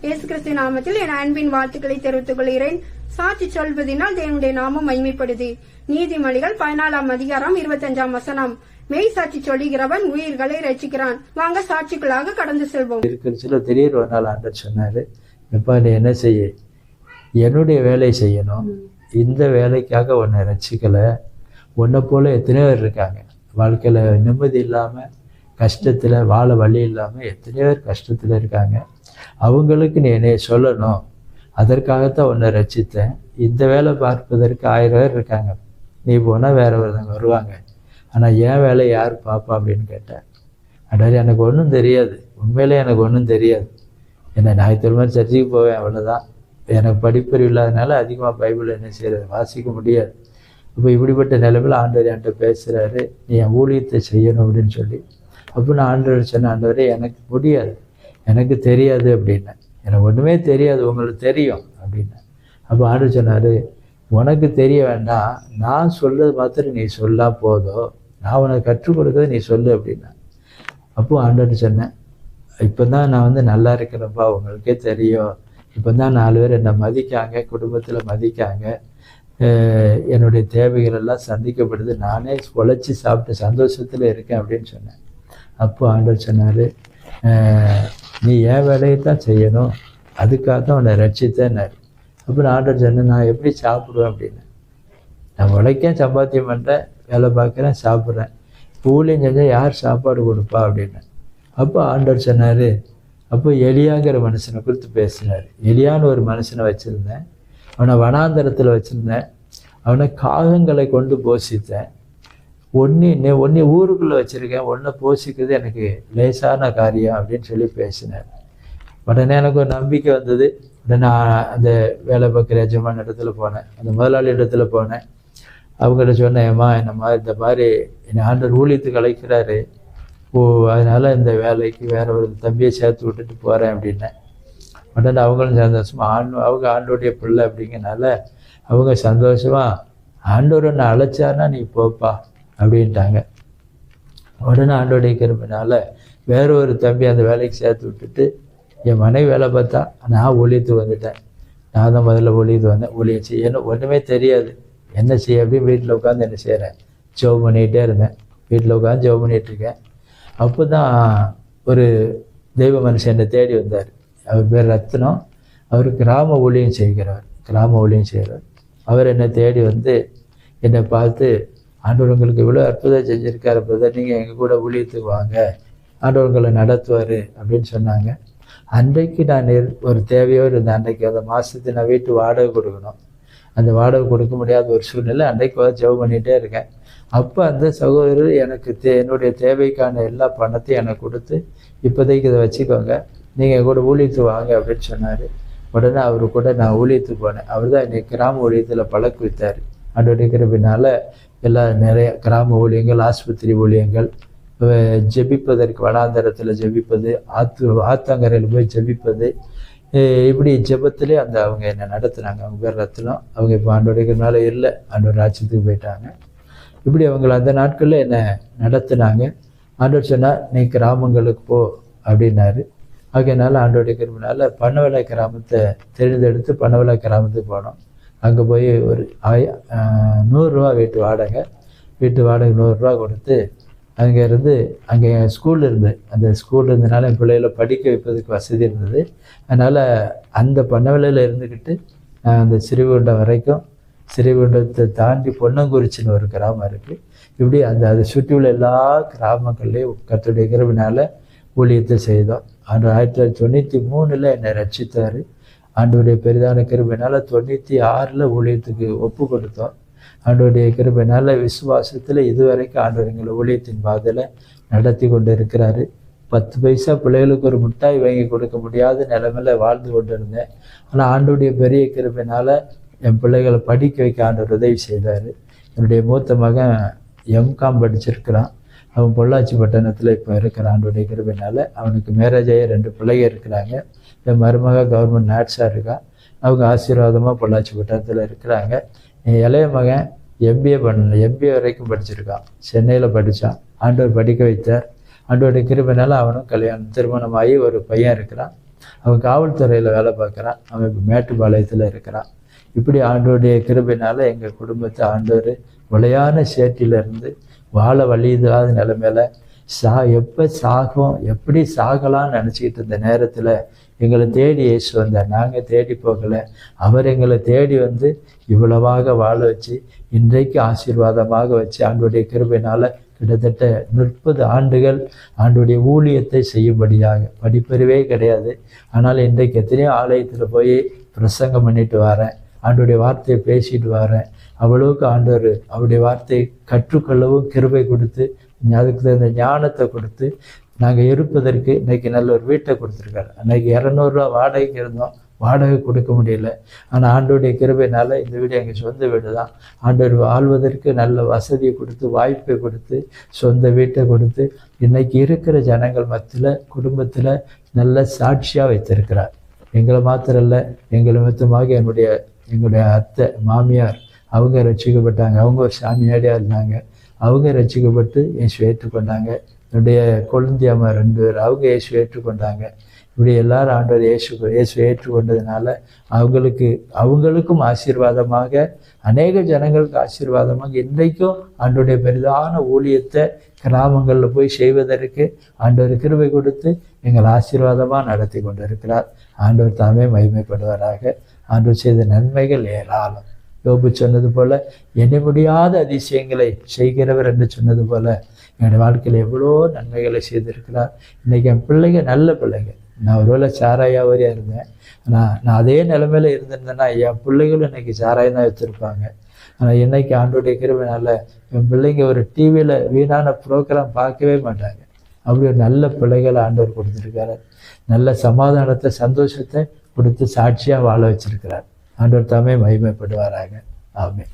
இயேசு கிறிஸ்து நாமத்தில் என் அன்பின் வாழ்த்துக்களை தெரிவித்துக் கொள்கிறேன். சாட்சி சொல்வதனால் தேவனுடைய நாமம் மகிமைப்படுது. நீதிமொழிகள் 14ஆம் அதிகாரம் 25ஆம் வசனம். மெய் சாட்சி சொல்லுகிறவன் உயிர்களை ரட்சிக்கிறான். வாங்க சாட்சிகளாக கடந்து செல்வோம். சில திடீர் ஒரு நாள் ஆண்டவர் சொன்னாரு, எப்பா நீ என்ன செய்ய, என்னுடைய வேலை செய்யணும், இந்த வேலைக்காக உன்னை ரட்சிக்கல. உன்னை போல எத்தனையோ பேர் இருக்காங்க, வாழ்க்கையில நிம்மதி இல்லாம கஷ்டத்துல வாழ வழி இல்லாம எத்தனையோ பேர் கஷ்டத்துல இருக்காங்க. அவங்களுக்கு நீ என்னைய சொல்லணும், அதற்காகத்தான் உன்னை ரட்சித்தேன். இந்த வேலை பார்ப்பதற்கு 1000 பேர் இருக்காங்க, நீ போனா வேற ஒருத்தவங்க வருவாங்க, ஆனா என் வேலையை யார் பார்ப்பா அப்படின்னு கேட்டேன். அதாவது எனக்கு ஒன்றும் தெரியாது, உண்மையிலே எனக்கு ஒன்றும் தெரியாது. என்ன ஞாயிற்றுக்கிழமை சர்ச்சைக்கு போவேன், அவ்வளோதான். எனக்கு படிப்பறிவு இல்லாதனால அதிகமாக பைபிள் என்ன செய்யறது, வாசிக்க முடியாது. இப்போ இப்படிப்பட்ட நிலைமையில் ஆண்டவர் என்கிட்ட பேசுகிறாரு, நீ என் ஊழியத்தை செய்யணும் அப்படின்னு சொல்லி. அப்போ நான் ஆண்டவர் சொன்ன, ஆண்டவரே எனக்கு முடியாது, எனக்கு தெரியாது அப்படின்னேன். எனக்கு ஒன்றுமே தெரியாது, உங்களுக்கு தெரியும் அப்படின்னேன். அப்போ ஆண்டவர் சொன்னார், உனக்கு தெரிய வேண்டாம், நான் சொல்றது மாத்திரம் நீ சொல்லா போதும், நான் உனக்கு கற்றுக் கொடுக்கறது நீ சொல்லு அப்படின்னா. அப்போது ஆண்டவர் சொன்னேன், இப்போ தான் நான் நல்லா இருக்கிறேன்ப்பா, உங்களுக்கே தெரியும். இப்போ தான் 4 பேர் என்னை மதிக்காங்க, குடும்பத்தில் மதிக்காங்க, என்னுடைய தேவைகள் எல்லாம் சந்திக்கப்படுது, நானே உழைச்சி சாப்பிட்டு சந்தோஷத்தில் இருக்கேன் அப்படின்னு சொன்னேன். அப்போ ஆண்டவர் சொன்னார், நீ என் வேலையை தான் செய்யணும், அதுக்காக தான் உன்னை ரட்சித்தேன்னாரு. அப்போ நான் ஆண்டவர் சொன்னேன், நான் எப்படி சாப்பிடுவேன் அப்படின்னு. நான் உழைக்கேன், சம்பாத்தியம் பண்ணுறேன், வேலை பார்க்குறேன், சாப்பிட்றேன், ஊழியம் செஞ்சால் யார் சாப்பாடு கொடுப்பா அப்படின்னு. அப்போ ஆண்டவர் சொன்னார், அப்போ எலியாங்கிற மனுஷனை குறித்து பேசினார். எலியான்னு ஒரு மனுஷனை வச்சுருந்தேன், அவனை வனாந்தரத்தில் வச்சுருந்தேன், அவனை காகங்களை கொண்டு போஷித்தேன். ஒன்று ஊருக்குள்ளே வச்சுருக்கேன், ஒன்றை போஷிக்கிறது எனக்கு லேசான காரியம் அப்படின்னு சொல்லி பேசினார். உடனே எனக்கு ஒரு நம்பிக்கை வந்தது. உடனே நான் அந்த வேலை பார்க்குற எஜமான இடத்துல போனேன், அந்த முதலாளி இடத்துல போனேன். அவங்கள்ட்ட சொன்னேன், ஏம்மா இந்த மாதிரி என்னை ஆண்டவர் ஊழியத்துக்கு அழைக்கிறாரு, அதனால் இந்த வேலைக்கு வேற ஒரு தம்பியை சேர்த்து விட்டுட்டு போகிறேன் அப்படின்னேன். உடனே அவங்களும் சந்தோஷமாக அவங்க ஆண்டோடைய பிள்ளை அப்படிங்கிறனால அவங்க சந்தோஷமாக, ஆண்டவர் என்னை அழைச்சாருன்னா நீ போப்பா அப்படின்ட்டாங்க. உடனே ஆண்டோடைய கிருபையினால வேற ஒரு தம்பி அந்த வேலைக்கு சேர்த்து விட்டுட்டு என் மனைவி வேலை பார்த்தா, நான் ஊழியத்துக்கு வந்துட்டேன். நான் தான் முதல்ல ஊழியத்துக்கு வந்தேன். ஊழியம் செய்யணும் ஒன்றுமே தெரியாது, என்ன செய்ய அப்படின்னு வீட்டில் உட்காந்து என்ன செய்கிறேன், ஜெபம் பண்ணிகிட்டே இருந்தேன். வீட்டில் உட்காந்து ஜெபம் பண்ணிகிட்ருக்கேன். அப்போ தான் ஒரு தெய்வ மனுஷன் என்னை தேடி வந்தார். அவர் பேர் ரத்னம். அவர் கிராம ஊழியம் செய்கிறவர். அவர் என்னை தேடி வந்து என்னை பார்த்து, ஆண்டவர் உங்களுக்கு இவ்வளோ அற்புதம் செஞ்சுருக்காரு பிரதர், நீங்கள் எங்கள் கூட ஊழியத்துக்கு வாங்க, ஆண்டவர் உங்களை நடத்துவார் அப்படின்னு சொன்னாங்க. அன்றைக்கு நான் ஒரு தேவையோடு இருந்தேன். அன்றைக்கு அந்த மாதத்துக்கு நான் வீட்டு வாடகை கொடுக்கணும். அந்த வாடகை கொடுக்க முடியாத ஒரு சூழ்நிலை. அன்றைக்கு ஜெபம் பண்ணிகிட்டே இருக்கேன். அப்போ அந்த சகோதரர் எனக்கு என்னுடைய தேவைக்கான எல்லா பணத்தையும் எனக்கு கொடுத்து, இப்போதைக்கு இதை வச்சுக்கோங்க, நீங்கள் கூட ஊழியத்துக்கு வாங்க அப்படின்னு சொன்னார். உடனே அவரு கூட நான் ஊழியத்துக்கு போனேன். அவர் தான் என்னை கிராம ஊழியத்தில் பழக்குவித்தார். அதோடைய கிருபையினால எல்லாம் நிறைய கிராம ஊழியங்கள், ஆஸ்பத்திரி ஊழியங்கள், ஜெபிப்பதற்கு வனாந்தரத்தில் ஜெபிப்பது, ஆத்தங்கரையில் போய் ஜெபிப்பது, இப்படி ஜெபத்திலே அவங்க என்னை நடத்துனாங்க. அவங்க பேர் ரத்னம். அவங்க இப்போ ஆண்டோடைக்கிறதுனால இல்லை, ஆண்டோட ராஜ்யத்துக்கு போயிட்டாங்க. இப்படி அவங்கள அந்த நாட்களில் என்னை நடத்துனாங்க. ஆண்டவர் சொன்னால் நீ கிராமங்களுக்கு போ அப்படின்னாரு. ஆகையினால ஆண்டோடைய கிருபையினால பனவலை கிராமத்தை தேர்ந்தெடுத்து பனவலை கிராமத்துக்கு போனோம். அங்கே போய் ஒரு 100 ரூபா வீட்டு வாடகை 100 ரூபா கொடுத்து அங்கே ஸ்கூல் இருந்து, அந்த ஸ்கூல் இருந்ததுனால என் பிள்ளைகளை படிக்க வைப்பதுக்கு வசதி இருந்தது. அதனால் அந்த பனவலையில் இருந்துக்கிட்டு நான் அந்த சிறுகுண்டம் வரைக்கும், சிறுகுண்டத்தை தாண்டி பொன்னங்குறிச்சின்னு ஒரு கிராமம் இருக்குது. இப்படி அதை சுற்றி உள்ள எல்லா கிராமங்கள்லேயும் கர்த்தருடைய கிருபையினால ஊழியத்தை செய்தோம். ஆண்டு 1993 என்னை ரட்சித்தார். ஆண்டவருடைய பெரிதான கிருபையினால 96 ஊழியத்துக்கு ஒப்பு கொடுத்தோம். ஆண்டவருடைய கிருபையினால விசுவாசத்தில் இதுவரைக்கும் ஆண்டவர் எங்களை ஊழியத்தின் பாதையில் நடத்தி கொண்டு இருக்கிறாரு. 10 பைசா பிள்ளைகளுக்கு ஒரு மிட்டாய் வாங்கி கொடுக்க முடியாத நிலைமையில வாழ்ந்து கொண்டு இருந்தேன். ஆனால் ஆண்டவருடைய பெரிய கிருபையினால என் பிள்ளைகளை படிக்க வைக்க ஆண்டவர் உதவி செய்தார். என்னுடைய மூத்த மகன் எம்காம் படிச்சிருக்கிறான். அவன் பொள்ளாச்சி பட்டணத்தில் இப்போ இருக்கிறான். ஆண்டவருடைய கிருபையினால அவனுக்கு மேரேஜ் ஆகி 2 பிள்ளைங்க இருக்கிறாங்க. என் மருமக கவர்மெண்ட் நர்ஸாக இருக்கான். அவங்க ஆசீர்வாதமாக பொள்ளாச்சி பட்டணத்தில் இருக்கிறாங்க. என் இளைய மகன் எம்பிஏ வரைக்கும் படிச்சிருக்கான். சென்னையில் படித்தான். ஆண்டவர் படிக்க வைத்தார். ஆண்டவருடைய கிருபையினால அவனும் திருமணமாகி ஒரு பையன் இருக்கிறான். அவன் காவல்துறையில் வேலை பார்க்குறான். அவன் இப்போ மேட்டுப்பாளையத்தில் இருக்கிறான். இப்படி ஆண்டவருடைய கிருபையினால எங்கள் குடும்பத்தை ஆண்டவர் விளையான சேற்றிலிருந்து வாழ வழி இல்லாத நிலைமையில எப்போ சாகும், எப்படி சாகலாம்னு நினச்சிக்கிட்டு இருந்த நேரத்தில் எங்களை தேடி இயேசு வந்தார். நாங்கள் தேடி போகலை, அவர் எங்களை தேடி வந்து இவ்வளவாக வாழ வச்சு இன்றைக்கு ஆசீர்வாதமாக வச்சு ஆண்டவருடைய கிருபையினால் கிட்டத்தட்ட 30 ஆண்டுகள் ஆண்டவருடைய ஊழியத்தை செய்யும்படியாக. படிப்பறிவே கிடையாது, ஆனால் இன்றைக்கு எத்தனையோ ஆலயத்தில் போய் பிரசங்கம் பண்ணிட்டு வரேன், ஆண்டவருடைய வார்த்தையை பேசிட்டு வரேன். அவ்வளவுக்கு ஆண்டவர் அவருடைய வார்த்தையை கற்றுக்கொள்ளவும் கிருபை கொடுத்து அதுக்கு தகுந்த ஞானத்தை கொடுத்து நாங்கள் இருப்பதற்கு இன்றைக்கி நல்ல ஒரு வீட்டை கொடுத்துருக்காரு. அன்றைக்கி 200 ரூபா வாடகைக்கு இருந்தோம், வாடகை கொடுக்க முடியல. ஆனால் ஆண்டவருடைய கிருபையினால் இந்த வீடு எங்கள் சொந்த வீடு தான். ஆண்டவர் வாழ்வதற்கு நல்ல வசதியை கொடுத்து வாய்ப்பை கொடுத்து சொந்த வீட்டை கொடுத்து இன்றைக்கி இருக்கிற ஜனங்கள் மத்தியில் குடும்பத்தில் நல்ல சாட்சியாக வைத்திருக்கிறார். எங்களை மாத்திரம் இல்லை, எங்களை மொத்தமாக எங்களுடைய அத்தை மாமியார் அவங்க ரட்சிக்கப்பட்டாங்க. அவங்க ஒரு சாமியாடியாக இருந்தாங்க, அவங்க ரட்சிக்கப்பட்டு இயேசு ஏற்றுக்கொண்டாங்க. என்னுடைய குழந்தையம்மா 2 பேர் அவங்க இயேசு ஏற்றுக்கொண்டாங்க. இப்படி எல்லாரும் ஆண்டவர் இயேசு ஏற்றுக்கொண்டதுனால அவங்களுக்கும் ஆசீர்வாதமாக, அநேக ஜனங்களுக்கு ஆசீர்வாதமாக இன்றைக்கும் ஆண்டவருடைய பெரிதான ஊழியத்தை கிராமங்களில் போய் செய்வதற்கு ஆண்டவர் கிருபை கொடுத்து எங்கள் ஆசீர்வாதமாக நடத்தி கொண்டு இருக்கிறார். ஆண்டவர் தாமே மகிமைப்படுவாராக. ஆண்டவர் செய்த நன்மைகள் ஏராளம். யோபு சொன்னது போல எண்ண முடியாத அதிசயங்களை செய்கிறவர் என்று சொன்னது போல என்னுடைய வாழ்க்கையில் எவ்வளோ நன்மைகளை செய்திருக்கிறார். இன்றைக்கி என் பிள்ளைங்க நல்ல பிள்ளைங்க. நான் ஒருவேளை சாராயாவரியாக இருந்தேன், நான் அதே நிலைமையில இருந்திருந்தேன்னா என் பிள்ளைகளும் இன்றைக்கி சாராயம் தான் வச்சுருப்பாங்க. ஆனால் இன்றைக்கி ஆண்டவருடைய கிருபையினால என் பிள்ளைங்க ஒரு டிவியில் வீணான ப்ரோக்ராம் பார்க்கவே மாட்டாங்க. அப்படி ஒரு நல்ல பிள்ளைகளை ஆண்டவர் கொடுத்துருக்காரு. நல்ல சமாதானத்தை சந்தோஷத்தை கொடுத்து சாட்சியாக வாழ வச்சிருக்கிறார். ஆண்டவர் தாமே மகிமைப்படுவாராக. ஆமென்.